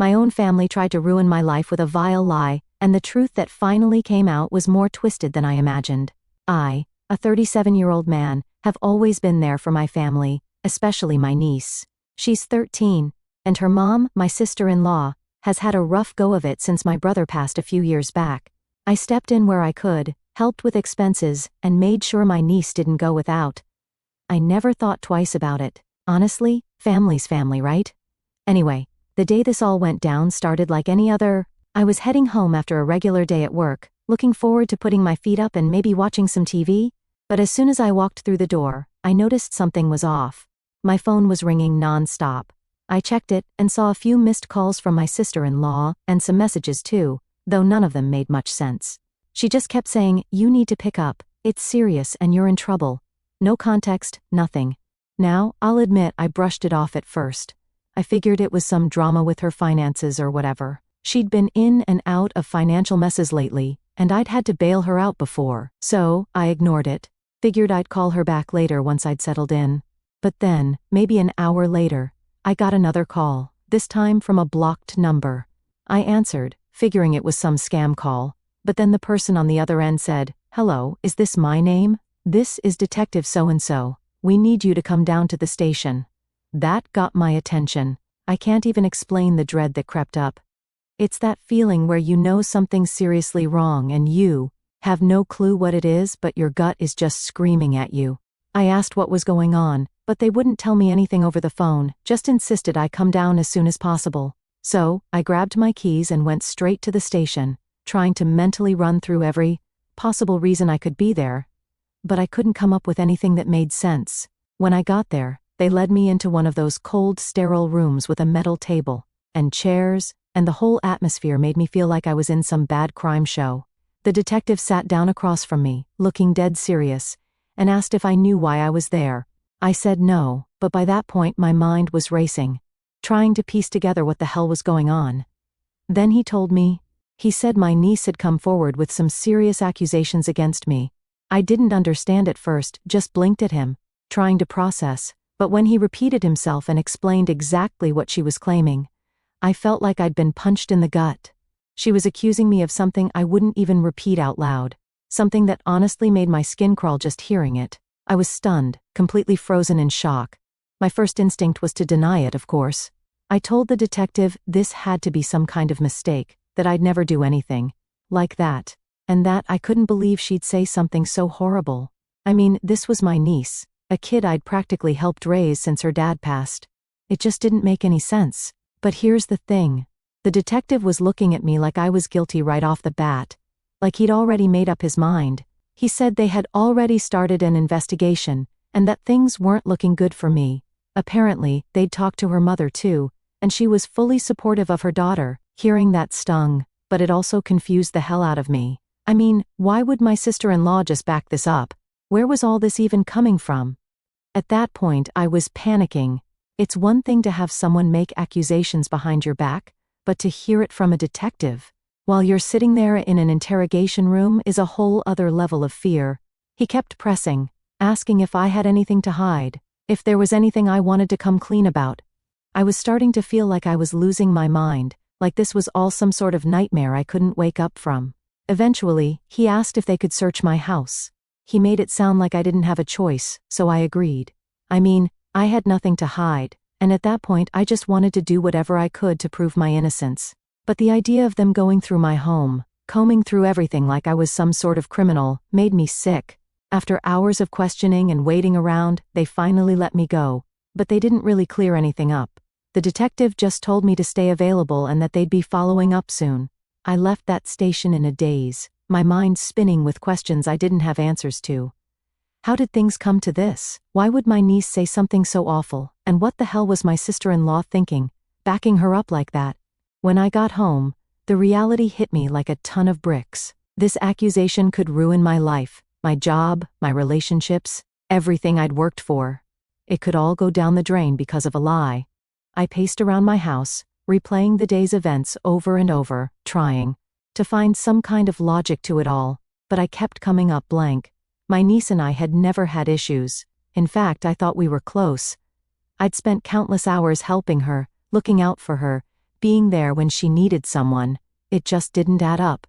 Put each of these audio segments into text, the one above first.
My own family tried to ruin my life with a vile lie, and the truth that finally came out was more twisted than I imagined. I, a 37-year-old man, have always been there for my family, especially my niece. She's 13, and her mom, my sister-in-law, has had a rough go of it since my brother passed a few years back. I stepped in where I could, helped with expenses, and made sure my niece didn't go without. I never thought twice about it. Honestly, family's family, right? Anyway, the day this all went down started like any other. I was heading home after a regular day at work, looking forward to putting my feet up and maybe watching some TV, but as soon as I walked through the door, I noticed something was off. My phone was ringing non-stop. I checked it and saw a few missed calls from my sister-in-law, and some messages too, though none of them made much sense. She just kept saying, "You need to pick up, it's serious and you're in trouble." No context, nothing. Now, I'll admit I brushed it off at first. I figured it was some drama with her finances or whatever. She'd been in and out of financial messes lately, and I'd had to bail her out before, so I ignored it. Figured I'd call her back later once I'd settled in. But then, maybe an hour later, I got another call, this time from a blocked number. I answered, figuring it was some scam call, but then the person on the other end said, "Hello, is this my name? This is Detective so-and-so. We need you to come down to the station." That got my attention. I can't even explain the dread that crept up. It's that feeling where you know something's seriously wrong and you have no clue what it is, but your gut is just screaming at you. I asked what was going on, but they wouldn't tell me anything over the phone, just insisted I come down as soon as possible. So, I grabbed my keys and went straight to the station, trying to mentally run through every possible reason I could be there. But I couldn't come up with anything that made sense. When I got there, they led me into one of those cold, sterile rooms with a metal table and chairs, and the whole atmosphere made me feel like I was in some bad crime show. The detective sat down across from me, looking dead serious, and asked if I knew why I was there. I said no, but by that point my mind was racing, trying to piece together what the hell was going on. Then he told me. He said my niece had come forward with some serious accusations against me. I didn't understand at first, just blinked at him, trying to process, but when he repeated himself and explained exactly what she was claiming, I felt like I'd been punched in the gut. She was accusing me of something I wouldn't even repeat out loud, something that honestly made my skin crawl just hearing it. I was stunned, completely frozen in shock. My first instinct was to deny it, of course. I told the detective this had to be some kind of mistake, that I'd never do anything like that, and that I couldn't believe she'd say something so horrible. I mean, this was my niece, a kid I'd practically helped raise since her dad passed. It just didn't make any sense. But here's the thing. The detective was looking at me like I was guilty right off the bat, like he'd already made up his mind. He said they had already started an investigation, and that things weren't looking good for me. Apparently, they'd talked to her mother too, and she was fully supportive of her daughter. Hearing that stung, but it also confused the hell out of me. I mean, why would my sister-in-law just back this up? Where was all this even coming from? At that point, I was panicking. It's one thing to have someone make accusations behind your back, but to hear it from a detective while you're sitting there in an interrogation room is a whole other level of fear. He kept pressing, asking if I had anything to hide, if there was anything I wanted to come clean about. I was starting to feel like I was losing my mind, like this was all some sort of nightmare I couldn't wake up from. Eventually, he asked if they could search my house. He made it sound like I didn't have a choice, so I agreed. I mean, I had nothing to hide, and at that point I just wanted to do whatever I could to prove my innocence. But the idea of them going through my home, combing through everything like I was some sort of criminal, made me sick. After hours of questioning and waiting around, they finally let me go, but they didn't really clear anything up. The detective just told me to stay available and that they'd be following up soon. I left that station in a daze, my mind spinning with questions I didn't have answers to. How did things come to this? Why would my niece say something so awful, and what the hell was my sister-in-law thinking, backing her up like that? When I got home, the reality hit me like a ton of bricks. This accusation could ruin my life, my job, my relationships, everything I'd worked for. It could all go down the drain because of a lie. I paced around my house, replaying the day's events over and over, trying to find some kind of logic to it all, but I kept coming up blank. My niece and I had never had issues. In fact, I thought we were close. I'd spent countless hours helping her, looking out for her, being there when she needed someone. It just didn't add up.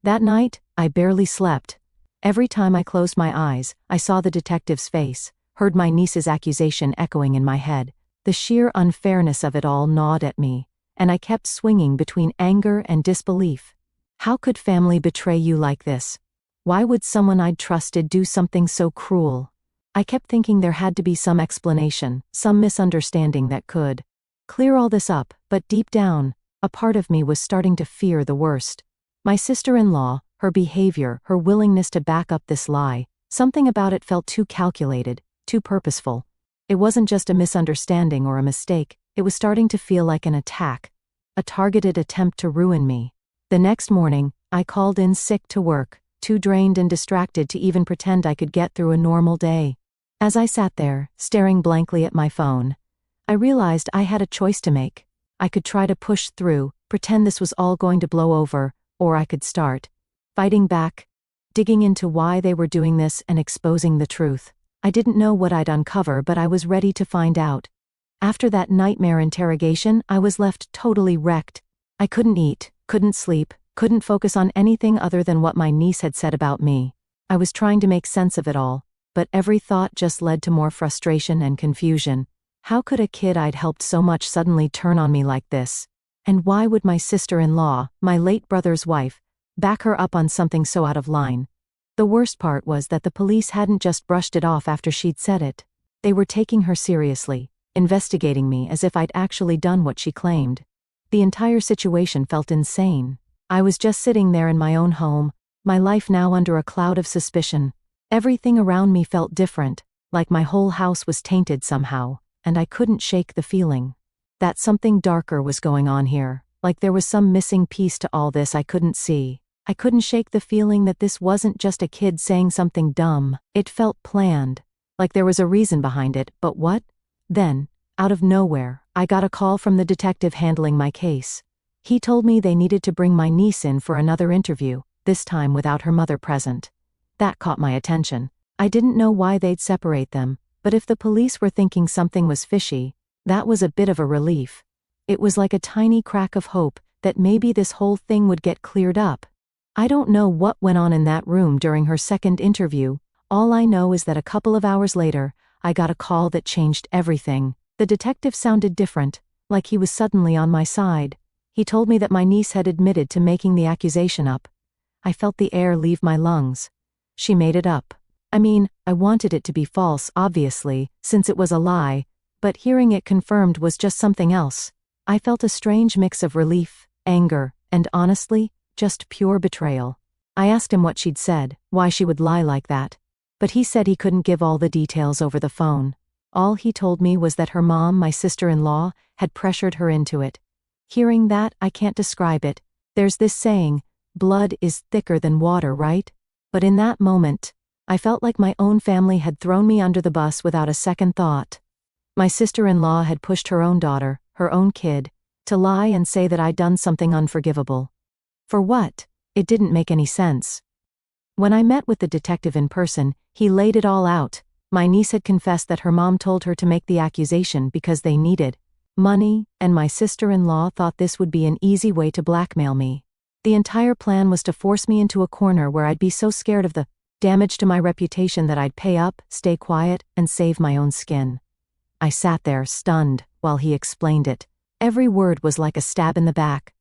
That night, I barely slept. Every time I closed my eyes, I saw the detective's face, heard my niece's accusation echoing in my head. The sheer unfairness of it all gnawed at me, and I kept swinging between anger and disbelief. How could family betray you like this? Why would someone I'd trusted do something so cruel? I kept thinking there had to be some explanation, some misunderstanding that could clear all this up, but deep down, a part of me was starting to fear the worst. My sister-in-law, her behavior, her willingness to back up this lie, something about it felt too calculated, too purposeful. It wasn't just a misunderstanding or a mistake, it was starting to feel like an attack, a targeted attempt to ruin me. The next morning, I called in sick to work, too drained and distracted to even pretend I could get through a normal day. As I sat there, staring blankly at my phone, I realized I had a choice to make. I could try to push through, pretend this was all going to blow over, or I could start fighting back, digging into why they were doing this and exposing the truth. I didn't know what I'd uncover, but I was ready to find out. After that nightmare interrogation, I was left totally wrecked. I couldn't eat, couldn't sleep, couldn't focus on anything other than what my niece had said about me. I was trying to make sense of it all, but every thought just led to more frustration and confusion. How could a kid I'd helped so much suddenly turn on me like this? And why would my sister-in-law, my late brother's wife, back her up on something so out of line? The worst part was that the police hadn't just brushed it off after she'd said it. They were taking her seriously, investigating me as if I'd actually done what she claimed. The entire situation felt insane. I was just sitting there in my own home, my life now under a cloud of suspicion. Everything around me felt different, like my whole house was tainted somehow, and I couldn't shake the feeling that something darker was going on here, like there was some missing piece to all this I couldn't see. I couldn't shake the feeling that this wasn't just a kid saying something dumb. It felt planned, like there was a reason behind it, but what? Then, out of nowhere, I got a call from the detective handling my case. He told me they needed to bring my niece in for another interview, this time without her mother present. That caught my attention. I didn't know why they'd separate them, but if the police were thinking something was fishy, that was a bit of a relief. It was like a tiny crack of hope that maybe this whole thing would get cleared up. I don't know what went on in that room during her second interview. All I know is that a couple of hours later, I got a call that changed everything. The detective sounded different, like he was suddenly on my side. He told me that my niece had admitted to making the accusation up. I felt the air leave my lungs. She made it up. I mean, I wanted it to be false, obviously, since it was a lie, but hearing it confirmed was just something else. I felt a strange mix of relief, anger, and honestly, just pure betrayal. I asked him what she'd said, why she would lie like that. But he said he couldn't give all the details over the phone. All he told me was that her mom, my sister-in-law, had pressured her into it. Hearing that, I can't describe it. There's this saying, blood is thicker than water, right? But in that moment, I felt like my own family had thrown me under the bus without a second thought. My sister-in-law had pushed her own daughter, her own kid, to lie and say that I'd done something unforgivable. For what? It didn't make any sense. When I met with the detective in person, he laid it all out. My niece had confessed that her mom told her to make the accusation because they needed money, and my sister-in-law thought this would be an easy way to blackmail me. The entire plan was to force me into a corner where I'd be so scared of the damage to my reputation that I'd pay up, stay quiet, and save my own skin. I sat there, stunned, while he explained it. Every word was like a stab in the back.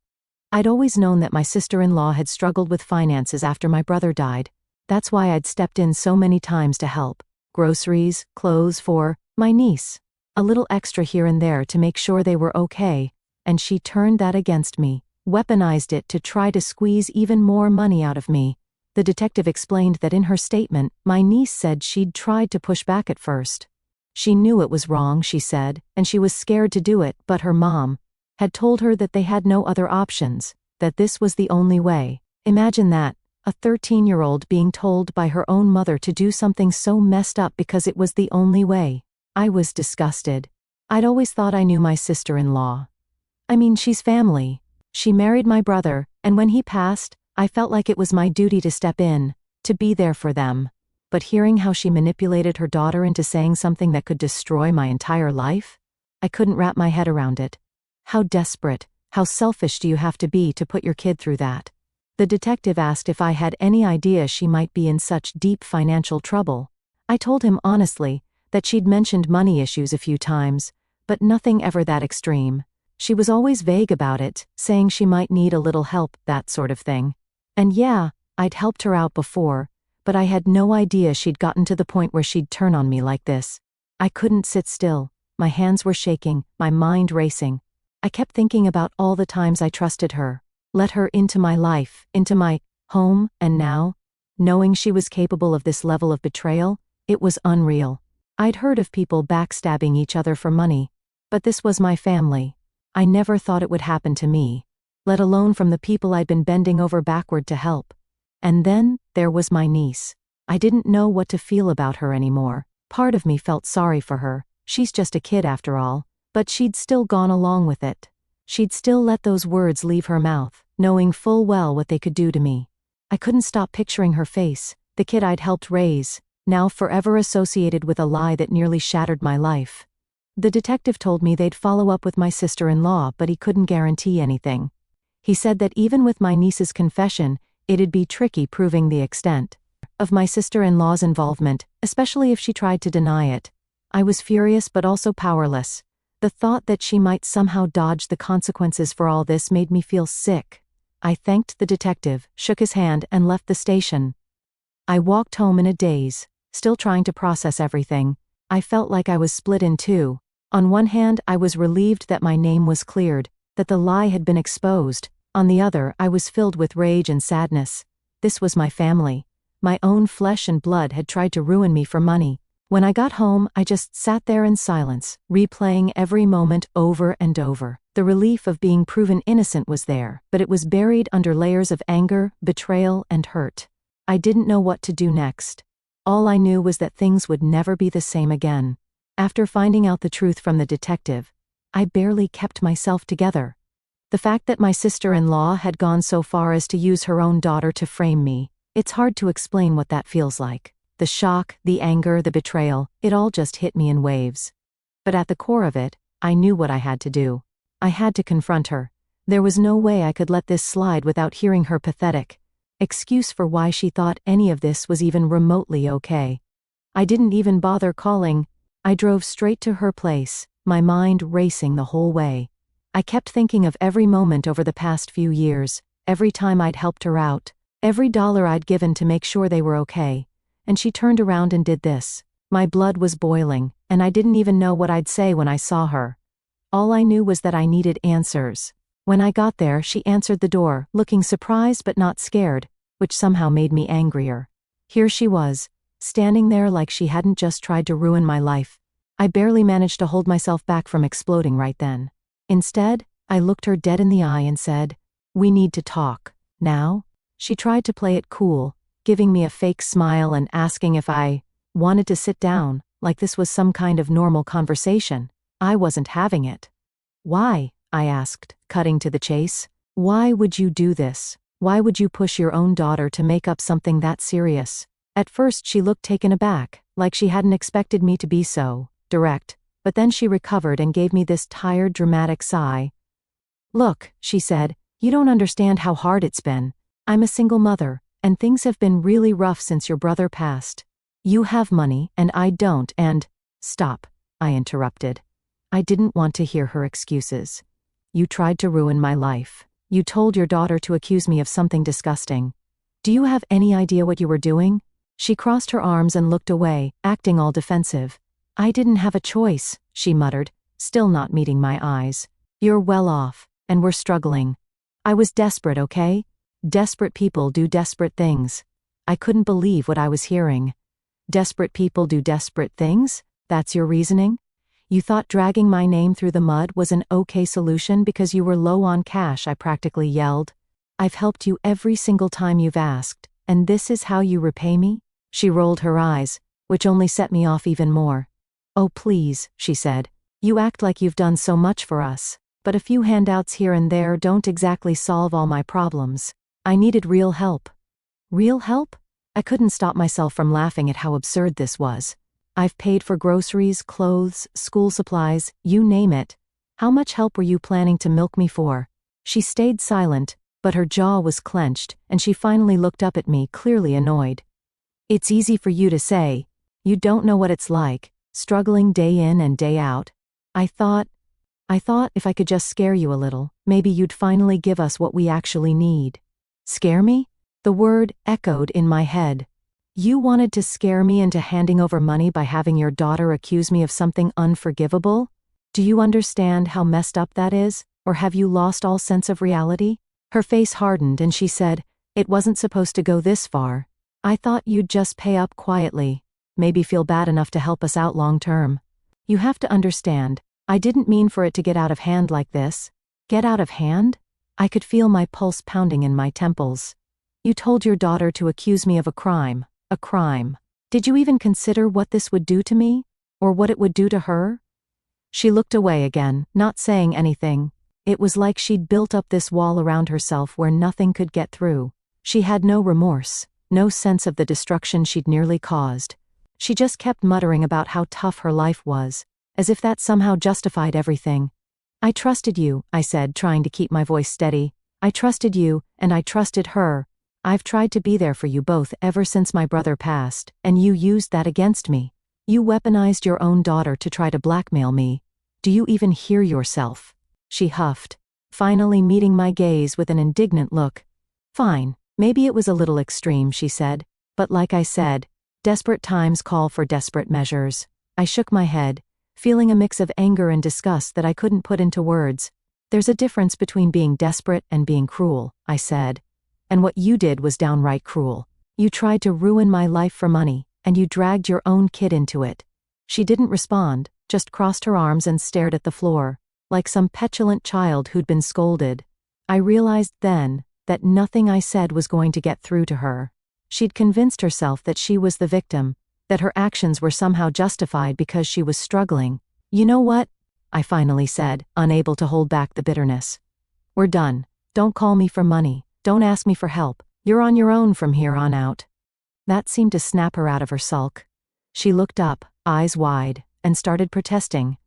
I'd always known that my sister-in-law had struggled with finances after my brother died. That's why I'd stepped in so many times to help. Groceries, clothes for my niece. A little extra here and there to make sure they were okay. And she turned that against me, weaponized it to try to squeeze even more money out of me. The detective explained that in her statement, my niece said she'd tried to push back at first. She knew it was wrong, she said, and she was scared to do it, but her mom had told her that they had no other options, that this was the only way. Imagine that, a 13-year-old being told by her own mother to do something so messed up because it was the only way. I was disgusted. I'd always thought I knew my sister-in-law. I mean, she's family. She married my brother, and when he passed, I felt like it was my duty to step in, to be there for them. But hearing how she manipulated her daughter into saying something that could destroy my entire life, I couldn't wrap my head around it. How desperate, how selfish do you have to be to put your kid through that? The detective asked if I had any idea she might be in such deep financial trouble. I told him honestly that she'd mentioned money issues a few times, but nothing ever that extreme. She was always vague about it, saying she might need a little help, that sort of thing. And yeah, I'd helped her out before, but I had no idea she'd gotten to the point where she'd turn on me like this. I couldn't sit still. My hands were shaking, my mind racing. I kept thinking about all the times I trusted her, let her into my life, into my home, and now, knowing she was capable of this level of betrayal, it was unreal. I'd heard of people backstabbing each other for money, but this was my family. I never thought it would happen to me, let alone from the people I'd been bending over backward to help. And then, there was my niece. I didn't know what to feel about her anymore. Part of me felt sorry for her. She's just a kid after all. But she'd still gone along with it. She'd still let those words leave her mouth, knowing full well what they could do to me. I couldn't stop picturing her face, the kid I'd helped raise, now forever associated with a lie that nearly shattered my life. The detective told me they'd follow up with my sister-in-law, but he couldn't guarantee anything. He said that even with my niece's confession, it'd be tricky proving the extent of my sister-in-law's involvement, especially if she tried to deny it. I was furious but also powerless. The thought that she might somehow dodge the consequences for all this made me feel sick. I thanked the detective, shook his hand, and left the station. I walked home in a daze, still trying to process everything. I felt like I was split in two. On one hand, I was relieved that my name was cleared, that the lie had been exposed. On the other, I was filled with rage and sadness. This was my family. My own flesh and blood had tried to ruin me for money. When I got home, I just sat there in silence, replaying every moment over and over. The relief of being proven innocent was there, but it was buried under layers of anger, betrayal, and hurt. I didn't know what to do next. All I knew was that things would never be the same again. After finding out the truth from the detective, I barely kept myself together. The fact that my sister-in-law had gone so far as to use her own daughter to frame me, it's hard to explain what that feels like. The shock, the anger, the betrayal, it all just hit me in waves. But at the core of it, I knew what I had to do. I had to confront her. There was no way I could let this slide without hearing her pathetic excuse for why she thought any of this was even remotely okay. I didn't even bother calling. I drove straight to her place, my mind racing the whole way. I kept thinking of every moment over the past few years, every time I'd helped her out, every dollar I'd given to make sure they were okay. And she turned around and did this. My blood was boiling, and I didn't even know what I'd say when I saw her. All I knew was that I needed answers. When I got there, she answered the door, looking surprised but not scared, which somehow made me angrier. Here she was, standing there like she hadn't just tried to ruin my life. I barely managed to hold myself back from exploding right then. Instead, I looked her dead in the eye and said, "We need to talk. Now?" She tried to play it cool, giving me a fake smile and asking if I wanted to sit down, like this was some kind of normal conversation. I wasn't having it. "Why?" I asked, cutting to the chase. "Why would you do this? Why would you push your own daughter to make up something that serious?" At first she looked taken aback, like she hadn't expected me to be so direct, but then she recovered and gave me this tired, dramatic sigh. "Look," she said, "you don't understand how hard it's been. I'm a single mother, and things have been really rough since your brother passed. You have money, and I don't, and—" "Stop," I interrupted. I didn't want to hear her excuses. "You tried to ruin my life. You told your daughter to accuse me of something disgusting. Do you have any idea what you were doing?" She crossed her arms and looked away, acting all defensive. "I didn't have a choice," she muttered, still not meeting my eyes. "You're well off, and we're struggling. I was desperate, okay? Desperate people do desperate things." I couldn't believe what I was hearing. Desperate people do desperate things? That's your reasoning? You thought dragging my name through the mud was an okay solution because you were low on cash, I practically yelled. "I've helped you every single time you've asked, and this is how you repay me?" She rolled her eyes, which only set me off even more. "Oh please," she said. "You act like you've done so much for us, but a few handouts here and there don't exactly solve all my problems. I needed real help." "Real help?" I couldn't stop myself from laughing at how absurd this was. "I've paid for groceries, clothes, school supplies, you name it. How much help were you planning to milk me for?" She stayed silent, but her jaw was clenched, and she finally looked up at me, clearly annoyed. "It's easy for you to say. You don't know what it's like, struggling day in and day out. I thought if I could just scare you a little, maybe you'd finally give us what we actually need." "Scare me?" The word echoed in my head. "You wanted to scare me into handing over money by having your daughter accuse me of something unforgivable? Do you understand how messed up that is, or have you lost all sense of reality?" Her face hardened and she said, "It wasn't supposed to go this far. I thought you'd just pay up quietly, maybe feel bad enough to help us out long term. You have to understand, I didn't mean for it to get out of hand like this." "Get out of hand?" I could feel my pulse pounding in my temples. "You told your daughter to accuse me of a crime. A crime. Did you even consider what this would do to me? Or what it would do to her?" She looked away again, not saying anything. It was like she'd built up this wall around herself where nothing could get through. She had no remorse, no sense of the destruction she'd nearly caused. She just kept muttering about how tough her life was, as if that somehow justified everything. "I trusted you," I said, trying to keep my voice steady. "I trusted you, and I trusted her. I've tried to be there for you both ever since my brother passed, and you used that against me. You weaponized your own daughter to try to blackmail me. Do you even hear yourself?" She huffed, finally meeting my gaze with an indignant look. "Fine, maybe it was a little extreme," she said, "but like I said, desperate times call for desperate measures." I shook my head, feeling a mix of anger and disgust that I couldn't put into words. "There's a difference between being desperate and being cruel," I said. "And what you did was downright cruel. You tried to ruin my life for money, and you dragged your own kid into it." She didn't respond, just crossed her arms and stared at the floor, like some petulant child who'd been scolded. I realized then that nothing I said was going to get through to her. She'd convinced herself that she was the victim, that her actions were somehow justified because she was struggling. "You know what?" I finally said, unable to hold back the bitterness. "We're done. Don't call me for money. Don't ask me for help. You're on your own from here on out." That seemed to snap her out of her sulk. She looked up, eyes wide, and started protesting.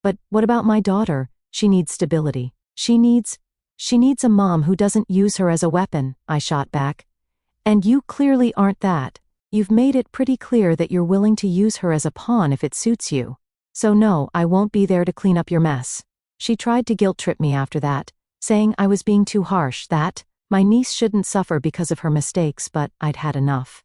But what about my daughter? She needs stability. She needs a mom who doesn't use her as a weapon," I shot back. "And you clearly aren't that. You've made it pretty clear that you're willing to use her as a pawn if it suits you. So no, I won't be there to clean up your mess." She tried to guilt-trip me after that, saying I was being too harsh, that my niece shouldn't suffer because of her mistakes, but I'd had enough.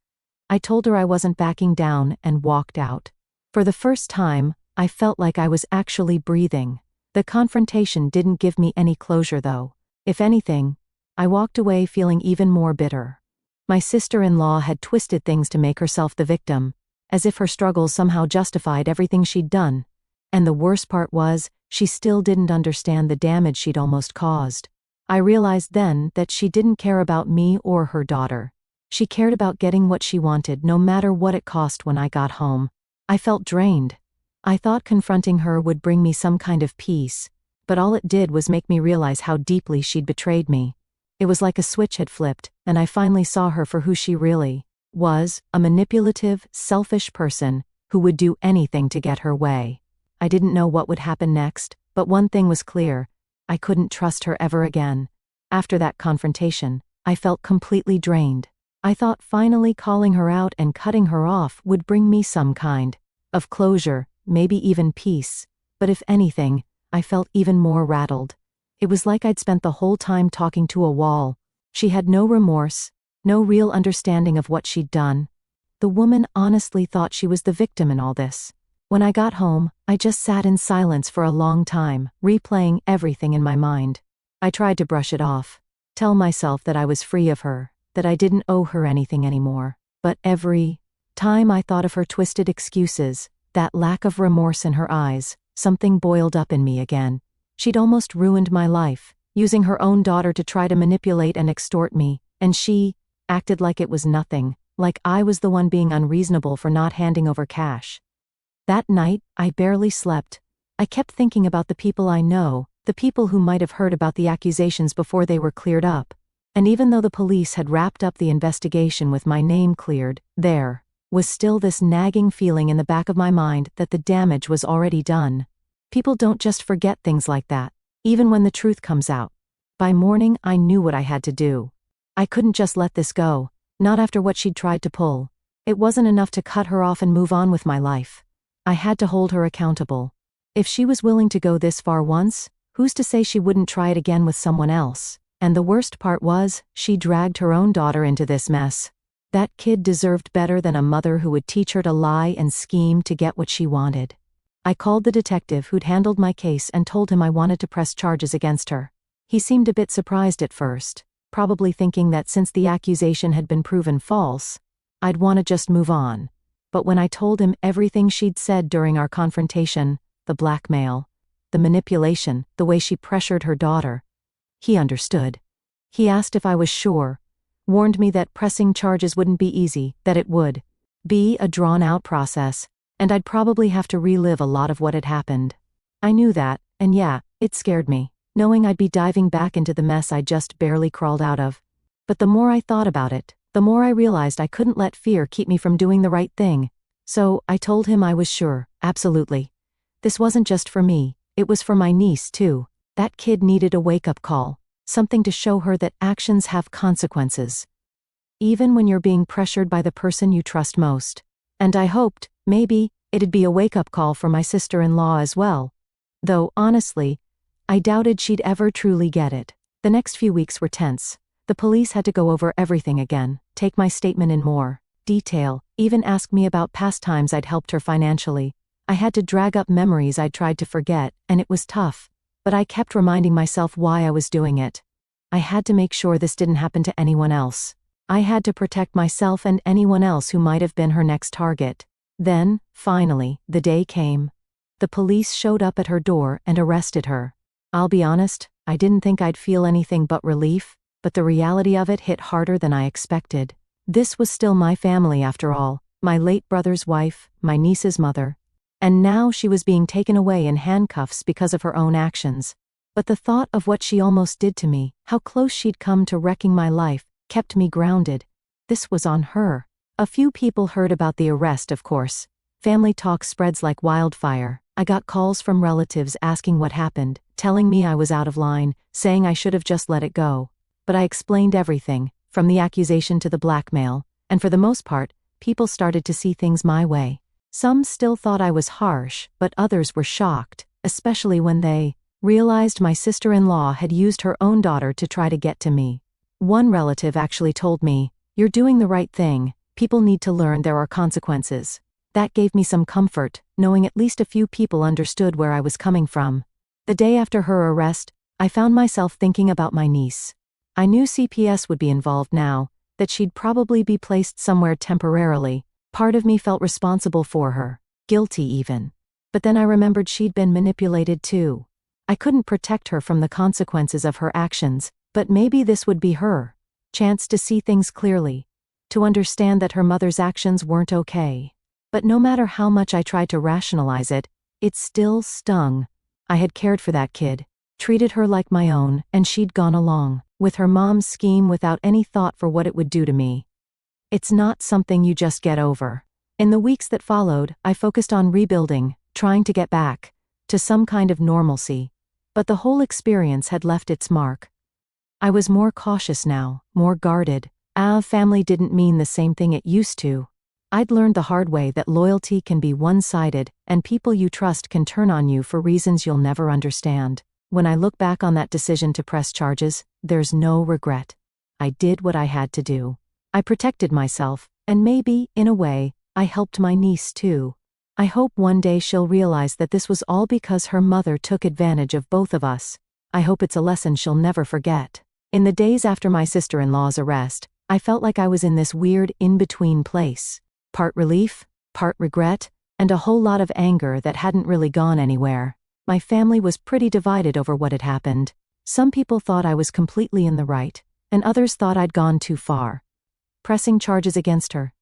I told her I wasn't backing down and walked out. For the first time, I felt like I was actually breathing. The confrontation didn't give me any closure though. If anything, I walked away feeling even more bitter. My sister-in-law had twisted things to make herself the victim, as if her struggles somehow justified everything she'd done. And the worst part was, she still didn't understand the damage she'd almost caused. I realized then that she didn't care about me or her daughter. She cared about getting what she wanted no matter what it cost. When I got home, I felt drained. I thought confronting her would bring me some kind of peace, but all it did was make me realize how deeply she'd betrayed me. It was like a switch had flipped, and I finally saw her for who she really was, a manipulative, selfish person who would do anything to get her way. I didn't know what would happen next, but one thing was clear: I couldn't trust her ever again. After that confrontation, I felt completely drained. I thought finally calling her out and cutting her off would bring me some kind of closure, maybe even peace, but if anything, I felt even more rattled. It was like I'd spent the whole time talking to a wall. She had no remorse, no real understanding of what she'd done. The woman honestly thought she was the victim in all this. When I got home, I just sat in silence for a long time, replaying everything in my mind. I tried to brush it off, tell myself that I was free of her, that I didn't owe her anything anymore. But every time I thought of her twisted excuses, that lack of remorse in her eyes, something boiled up in me again. She'd almost ruined my life, using her own daughter to try to manipulate and extort me, and she acted like it was nothing, like I was the one being unreasonable for not handing over cash. That night, I barely slept. I kept thinking about the people I know, the people who might have heard about the accusations before they were cleared up. And even though the police had wrapped up the investigation with my name cleared, there was still this nagging feeling in the back of my mind that the damage was already done. People don't just forget things like that, even when the truth comes out. By morning, I knew what I had to do. I couldn't just let this go, not after what she'd tried to pull. It wasn't enough to cut her off and move on with my life. I had to hold her accountable. If she was willing to go this far once, who's to say she wouldn't try it again with someone else? And the worst part was, she dragged her own daughter into this mess. That kid deserved better than a mother who would teach her to lie and scheme to get what she wanted. I called the detective who'd handled my case and told him I wanted to press charges against her. He seemed a bit surprised at first, probably thinking that since the accusation had been proven false, I'd want to just move on. But when I told him everything she'd said during our confrontation, the blackmail, the manipulation, the way she pressured her daughter, he understood. He asked if I was sure, warned me that pressing charges wouldn't be easy, that it would be a drawn-out process, and I'd probably have to relive a lot of what had happened. I knew that, and yeah, it scared me, knowing I'd be diving back into the mess I'd just barely crawled out of. But the more I thought about it, the more I realized I couldn't let fear keep me from doing the right thing. So, I told him I was sure, absolutely. This wasn't just for me, it was for my niece too. That kid needed a wake-up call, something to show her that actions have consequences, even when you're being pressured by the person you trust most. And I hoped, maybe, it'd be a wake-up call for my sister-in-law as well. Though, honestly, I doubted she'd ever truly get it. The next few weeks were tense. The police had to go over everything again, take my statement in more detail, even ask me about past times I'd helped her financially. I had to drag up memories I'd tried to forget, and it was tough. But I kept reminding myself why I was doing it. I had to make sure this didn't happen to anyone else. I had to protect myself and anyone else who might have been her next target. Then, finally, the day came. The police showed up at her door and arrested her. I'll be honest, I didn't think I'd feel anything but relief, but the reality of it hit harder than I expected. This was still my family after all, my late brother's wife, my niece's mother. And now she was being taken away in handcuffs because of her own actions. But the thought of what she almost did to me, how close she'd come to wrecking my life, kept me grounded. This was on her. A few people heard about the arrest, of course. Family talk spreads like wildfire. I got calls from relatives asking what happened, telling me I was out of line, saying I should have just let it go. But I explained everything, from the accusation to the blackmail, and for the most part, people started to see things my way. Some still thought I was harsh, but others were shocked, especially when they realized my sister-in-law had used her own daughter to try to get to me. One relative actually told me, "You're doing the right thing. People need to learn there are consequences." That gave me some comfort, knowing at least a few people understood where I was coming from. The day after her arrest, I found myself thinking about my niece. I knew CPS would be involved now, that she'd probably be placed somewhere temporarily. Part of me felt responsible for her, guilty even. But then I remembered she'd been manipulated too. I couldn't protect her from the consequences of her actions, but maybe this would be her chance to see things clearly, to understand that her mother's actions weren't okay. But no matter how much I tried to rationalize it, it still stung. I had cared for that kid, treated her like my own, and she'd gone along with her mom's scheme without any thought for what it would do to me. It's not something you just get over. In the weeks that followed, I focused on rebuilding, trying to get back to some kind of normalcy. But the whole experience had left its mark. I was more cautious now, more guarded. Family didn't mean the same thing it used to. I'd learned the hard way that loyalty can be one-sided, and people you trust can turn on you for reasons you'll never understand. When I look back on that decision to press charges, there's no regret. I did what I had to do. I protected myself, and maybe, in a way, I helped my niece too. I hope one day she'll realize that this was all because her mother took advantage of both of us. I hope it's a lesson she'll never forget. In the days after my sister-in-law's arrest, I felt like I was in this weird in-between place. Part relief, part regret, and a whole lot of anger that hadn't really gone anywhere. My family was pretty divided over what had happened. Some people thought I was completely in the right, and others thought I'd gone too far, pressing charges against her,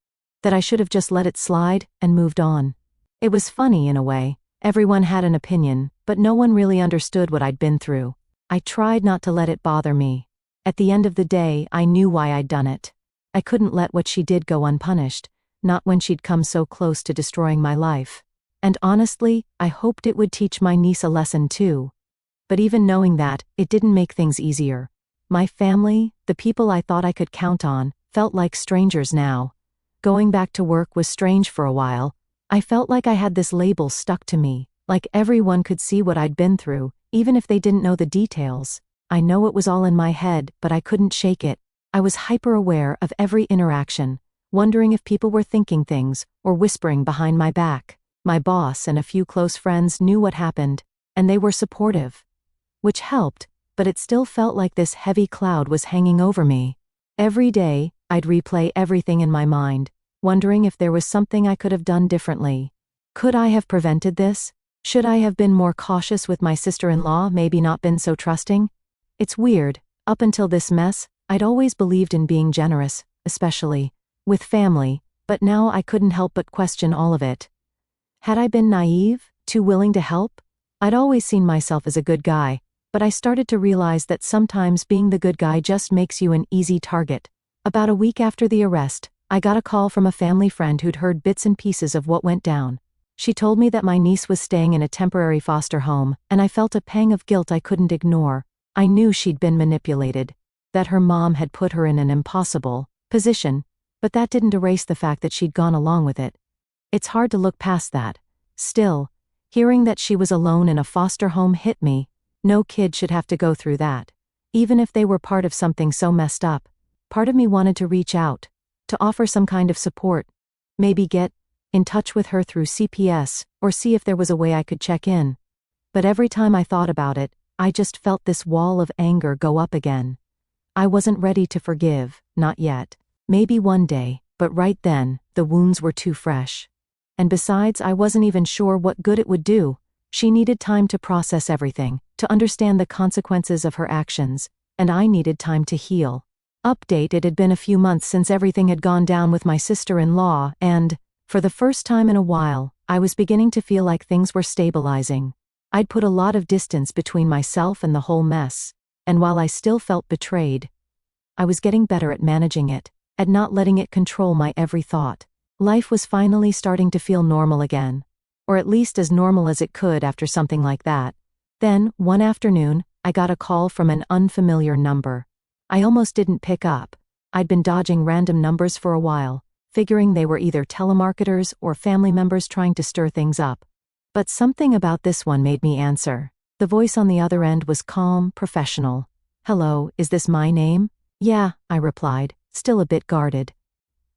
that I should have just let it slide and moved on. It was funny in a way. Everyone had an opinion, but no one really understood what I'd been through. I tried not to let it bother me. At the end of the day, I knew why I'd done it. I couldn't let what she did go unpunished, not when she'd come so close to destroying my life. And honestly, I hoped it would teach my niece a lesson too. But even knowing that, it didn't make things easier. My family, the people I thought I could count on, felt like strangers now. Going back to work was strange for a while. I felt like I had this label stuck to me, like everyone could see what I'd been through, even if they didn't know the details. I know it was all in my head, but I couldn't shake it. I was hyper-aware of every interaction, wondering if people were thinking things or whispering behind my back. My boss and a few close friends knew what happened, and they were supportive, which helped, but it still felt like this heavy cloud was hanging over me. Every day, I'd replay everything in my mind, wondering if there was something I could have done differently. Could I have prevented this? Should I have been more cautious with my sister-in-law, maybe not been so trusting? It's weird, up until this mess, I'd always believed in being generous, especially with family, but now I couldn't help but question all of it. Had I been naive, too willing to help? I'd always seen myself as a good guy, but I started to realize that sometimes being the good guy just makes you an easy target. About a week after the arrest, I got a call from a family friend who'd heard bits and pieces of what went down. She told me that my niece was staying in a temporary foster home, and I felt a pang of guilt I couldn't ignore. I knew she'd been manipulated, that her mom had put her in an impossible position, but that didn't erase the fact that she'd gone along with it. It's hard to look past that. Still, hearing that she was alone in a foster home hit me. No kid should have to go through that. Even if they were part of something so messed up, part of me wanted to reach out, to offer some kind of support, maybe get in touch with her through CPS, or see if there was a way I could check in. But every time I thought about it, I just felt this wall of anger go up again. I wasn't ready to forgive, not yet. Maybe one day, but right then, the wounds were too fresh. And besides, I wasn't even sure what good it would do. She needed time to process everything, to understand the consequences of her actions, and I needed time to heal. Update: it had been a few months since everything had gone down with my sister-in-law, and, for the first time in a while, I was beginning to feel like things were stabilizing. I'd put a lot of distance between myself and the whole mess, and while I still felt betrayed, I was getting better at managing it, at not letting it control my every thought. Life was finally starting to feel normal again, or at least as normal as it could after something like that. Then, one afternoon, I got a call from an unfamiliar number. I almost didn't pick up. I'd been dodging random numbers for a while, figuring they were either telemarketers or family members trying to stir things up. But something about this one made me answer. The voice on the other end was calm, professional. "Hello, is this my name?" "Yeah," I replied, still a bit guarded.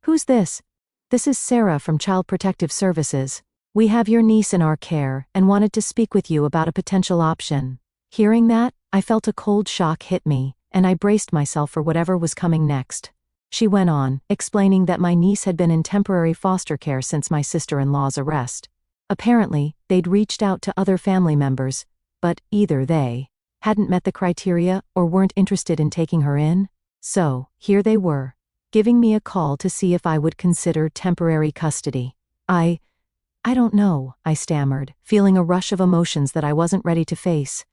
"Who's this?" "This is Sarah from Child Protective Services. We have your niece in our care and wanted to speak with you about a potential option." Hearing that, I felt a cold shock hit me, and I braced myself for whatever was coming next. She went on, explaining that my niece had been in temporary foster care since my sister-in-law's arrest. Apparently, they'd reached out to other family members, but either they hadn't met the criteria or weren't interested in taking her in. So, here they were, giving me a call to see if I would consider temporary custody. I don't know," I stammered, feeling a rush of emotions that I wasn't ready to face.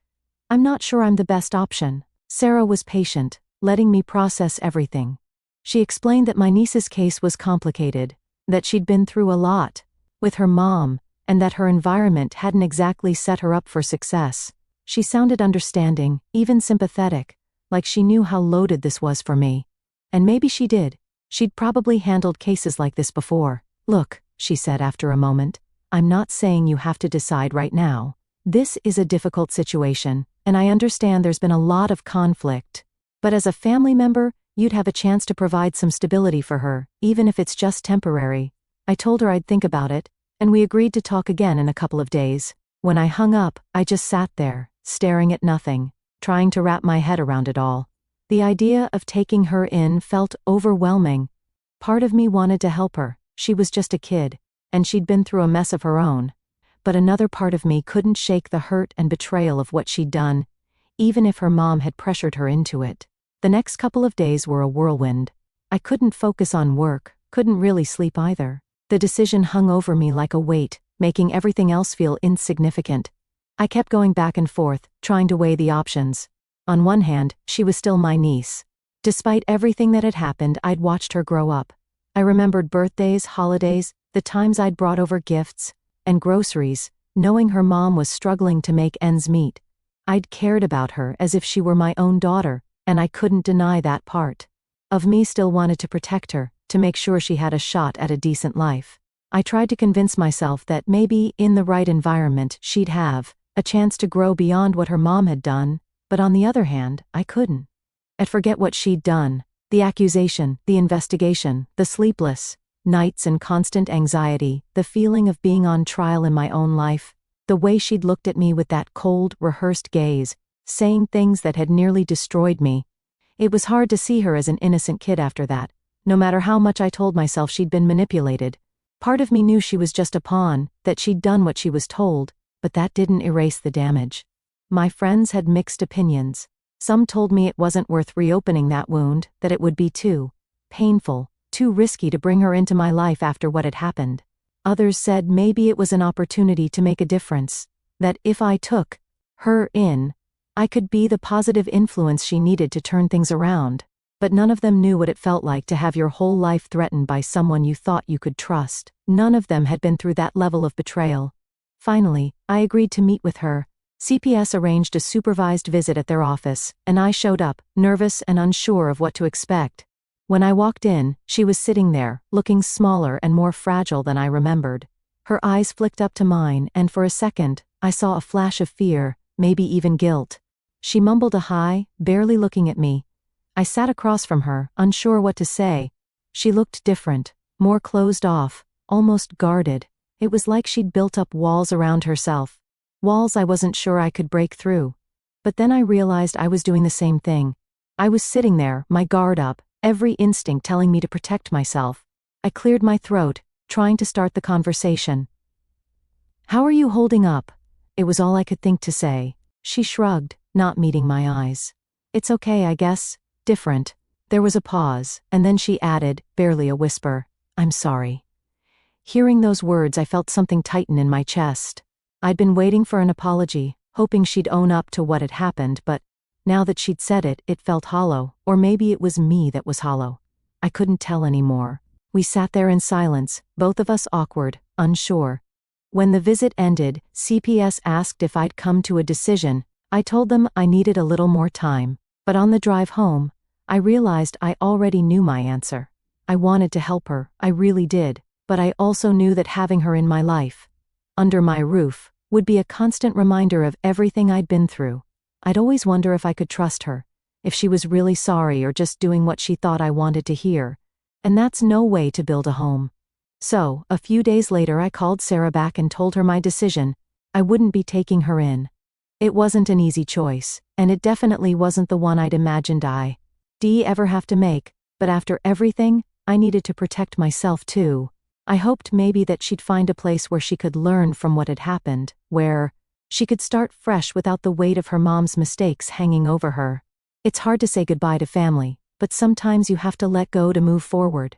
"I'm not sure I'm the best option." Sarah was patient, letting me process everything. She explained that my niece's case was complicated, that she'd been through a lot with her mom, and that her environment hadn't exactly set her up for success. She sounded understanding, even sympathetic, like she knew how loaded this was for me. And maybe she did. She'd probably handled cases like this before. "Look," she said after a moment, "I'm not saying you have to decide right now. This is a difficult situation, and I understand there's been a lot of conflict. But as a family member, you'd have a chance to provide some stability for her, even if it's just temporary." I told her I'd think about it, and we agreed to talk again in a couple of days. When I hung up, I just sat there, staring at nothing, trying to wrap my head around it all. The idea of taking her in felt overwhelming. Part of me wanted to help her. She was just a kid, and she'd been through a mess of her own. But another part of me couldn't shake the hurt and betrayal of what she'd done, even if her mom had pressured her into it. The next couple of days were a whirlwind. I couldn't focus on work, couldn't really sleep either. The decision hung over me like a weight, making everything else feel insignificant. I kept going back and forth, trying to weigh the options. On one hand, she was still my niece. Despite everything that had happened, I'd watched her grow up. I remembered birthdays, holidays, the times I'd brought over gifts, and groceries, knowing her mom was struggling to make ends meet. I'd cared about her as if she were my own daughter, and I couldn't deny that part of me still wanted to protect her, to make sure she had a shot at a decent life. I tried to convince myself that maybe, in the right environment, she'd have a chance to grow beyond what her mom had done, but on the other hand, I couldn't. I'd forget what she'd done. The accusation, the investigation, the sleepless nights and constant anxiety, the feeling of being on trial in my own life, the way she'd looked at me with that cold, rehearsed gaze, saying things that had nearly destroyed me. It was hard to see her as an innocent kid after that, no matter how much I told myself she'd been manipulated. Part of me knew she was just a pawn, that she'd done what she was told, but that didn't erase the damage. My friends had mixed opinions. Some told me it wasn't worth reopening that wound, that it would be too painful, too risky to bring her into my life after what had happened. Others said maybe it was an opportunity to make a difference, that if I took her in, I could be the positive influence she needed to turn things around. But none of them knew what it felt like to have your whole life threatened by someone you thought you could trust. None of them had been through that level of betrayal. Finally, I agreed to meet with her. CPS arranged a supervised visit at their office, and I showed up, nervous and unsure of what to expect. When I walked in, she was sitting there, looking smaller and more fragile than I remembered. Her eyes flicked up to mine, and for a second, I saw a flash of fear, maybe even guilt. She mumbled a hi, barely looking at me. I sat across from her, unsure what to say. She looked different, more closed off, almost guarded. It was like she'd built up walls around herself. Walls I wasn't sure I could break through. But then I realized I was doing the same thing. I was sitting there, my guard up, every instinct telling me to protect myself. I cleared my throat, trying to start the conversation. "How are you holding up?" It was all I could think to say. She shrugged, not meeting my eyes. "It's okay, I guess. Different." There was a pause, and then she added, barely a whisper, "I'm sorry." Hearing those words, I felt something tighten in my chest. I'd been waiting for an apology, hoping she'd own up to what had happened, but now that she'd said it, it felt hollow, or maybe it was me that was hollow. I couldn't tell anymore. We sat there in silence, both of us awkward, unsure. When the visit ended, CPS asked if I'd come to a decision. I told them I needed a little more time. But on the drive home, I realized I already knew my answer. I wanted to help her, I really did, but I also knew that having her in my life, under my roof, would be a constant reminder of everything I'd been through. I'd always wonder if I could trust her, if she was really sorry or just doing what she thought I wanted to hear. And that's no way to build a home. So, a few days later I called Sarah back and told her my decision. I wouldn't be taking her in. It wasn't an easy choice, and it definitely wasn't the one I'd imagined I'd ever have to make, but after everything, I needed to protect myself too. I hoped maybe that she'd find a place where she could learn from what had happened, where she could start fresh without the weight of her mom's mistakes hanging over her. It's hard to say goodbye to family, but sometimes you have to let go to move forward.